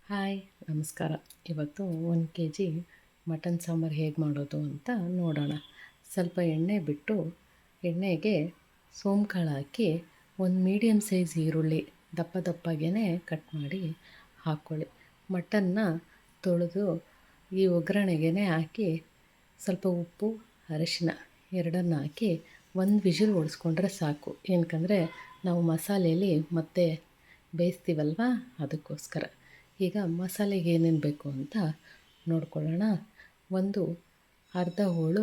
Hi ನಮಸ್ಕಾರ. ಇವತ್ತು 1 kg mutton sambar ಹೇಗೆ ಮಾಡೋದು ಅಂತ ನೋಡೋಣ. ಸ್ವಲ್ಪ ಎಣ್ಣೆ ಬಿಟ್ಟು ಎಣ್ಣೆಗೆ ಸೋಂಕಾಳು ಹಾಕಿ ಒಂದು ಮೀಡಿಯಮ್ ಸೈಜ್ ಈರುಳ್ಳಿ ದಪ್ಪ ದಪ್ಪಗೇ ಕಟ್ ಮಾಡಿ ಹಾಕ್ಕೊಳ್ಳಿ. ಮಟನ್ನ ತೊಳೆದು ಈ ಒಗ್ಗರಣೆಗೆ ಹಾಕಿ ಸ್ವಲ್ಪ ಉಪ್ಪು ಅರಿಶಿನ ಎರಡನ್ನು ಹಾಕಿ ಒಂದು ವಿಷಿಲ್ ಹೊಡೆಸ್ಕೊಂಡ್ರೆ ಸಾಕು. ಏನಕ್ಕಂದರೆ ನಾವು ಮಸಾಲೆಯಲ್ಲಿ ಮತ್ತೆ ಬೇಯಿಸ್ತೀವಲ್ವ, ಅದಕ್ಕೋಸ್ಕರ. ಈಗ ಮಸಾಲೆಗೆ ಏನೇನು ಬೇಕು ಅಂತ ನೋಡ್ಕೊಳ್ಳೋಣ. ಒಂದು ಅರ್ಧ ಹೋಳು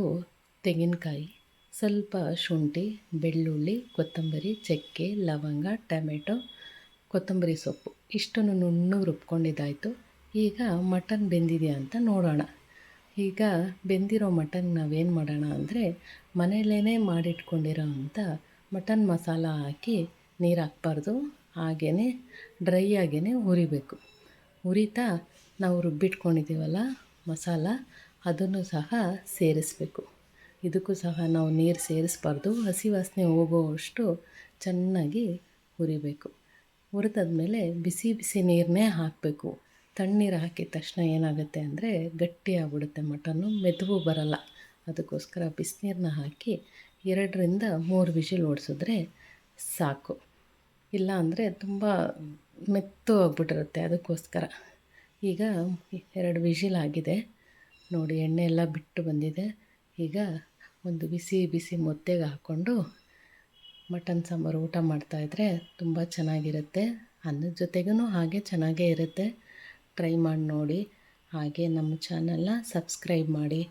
ತೆಂಗಿನಕಾಯಿ, ಸ್ವಲ್ಪ ಶುಂಠಿ, ಬೆಳ್ಳುಳ್ಳಿ, ಕೊತ್ತಂಬರಿ, ಚಕ್ಕೆ, ಲವಂಗ, ಟೊಮೆಟೊ, ಕೊತ್ತಂಬರಿ ಸೊಪ್ಪು ಇಷ್ಟನ್ನು ನುಣ್ಣಗೆ ರುಬ್ಕೊಂಡಿದ್ದಾಯಿತು. ಈಗ ಮಟನ್ ಬೆಂದಿದೆಯಾ ಅಂತ ನೋಡೋಣ. ಈಗ ಬೆಂದಿರೋ ಮಟನ್ ನಾವೇನು ಮಾಡೋಣ ಅಂದರೆ, ಮನೆಯಲ್ಲೇ ಮಾಡಿಟ್ಕೊಂಡಿರೋ ಅಂಥ ಮಟನ್ ಮಸಾಲ ಹಾಕಿ ನೀರು ಹಾಕ್ಬಾರ್ದು, ಹಾಗೇ ಡ್ರೈ ಆಗೇ ಹುರಿಬೇಕು. ಹುರಿತಾ ನಾವು ರುಬ್ಬಿಟ್ಕೊಂಡಿದ್ದೀವಲ್ಲ ಮಸಾಲ, ಅದನ್ನು ಸಹ ಸೇರಿಸಬೇಕು. ಇದಕ್ಕೂ ಸಹ ನಾವು ನೀರು ಸೇರಿಸಬಾರ್ದು, ಹಸಿ ವಾಸನೆ ಹೋಗೋವಷ್ಟು ಚೆನ್ನಾಗಿ ಹುರಿಬೇಕು. ಹುರಿದಾದ್ಮೇಲೆ ಬಿಸಿ ಬಿಸಿ ನೀರನ್ನೇ ಹಾಕಬೇಕು. ತಣ್ಣೀರು ಹಾಕಿದ ತಕ್ಷಣ ಏನಾಗುತ್ತೆ ಅಂದರೆ ಗಟ್ಟಿ ಆಗ್ಬಿಡುತ್ತೆ, ಮಟನ್ನು ಮೆದುವು ಬರಲ್ಲ. ಅದಕ್ಕೋಸ್ಕರ ಬಿಸಿನೀರನ್ನ ಹಾಕಿ 2ರಿಂದ 3 ವಿಷಿಲ್ ಹೊಡೆಸಿದ್ರೆ ಸಾಕು. ಇಲ್ಲ ಅಂದರೆ ತುಂಬ ಮೆತ್ತು ಆಗಿಬಿಟ್ಟಿರುತ್ತೆ, ಅದಕ್ಕೋಸ್ಕರ. ಈಗ 2 ವಿಷಿಲ್ ಆಗಿದೆ ನೋಡಿ, ಎಣ್ಣೆ ಎಲ್ಲ ಬಿಟ್ಟು ಬಂದಿದೆ. ಈಗ ಒಂದು ಬಿಸಿ ಬಿಸಿ ಮುದ್ದೆಗೆ ಹಾಕ್ಕೊಂಡು ಮಟನ್ ಸಾಂಬಾರು ಊಟ ಮಾಡ್ತಾಯಿದ್ರೆ ತುಂಬ ಚೆನ್ನಾಗಿರುತ್ತೆ. ಅನ್ನದ ಜೊತೆಗೂ ಹಾಗೆ ಚೆನ್ನಾಗೇ ಇರುತ್ತೆ. ಟ್ರೈ ಮಾಡಿ ನೋಡಿ. ಹಾಗೆ ನಮ್ಮ ಚಾನಲ್ನ ಸಬ್ಸ್ಕ್ರೈಬ್ ಮಾಡಿ.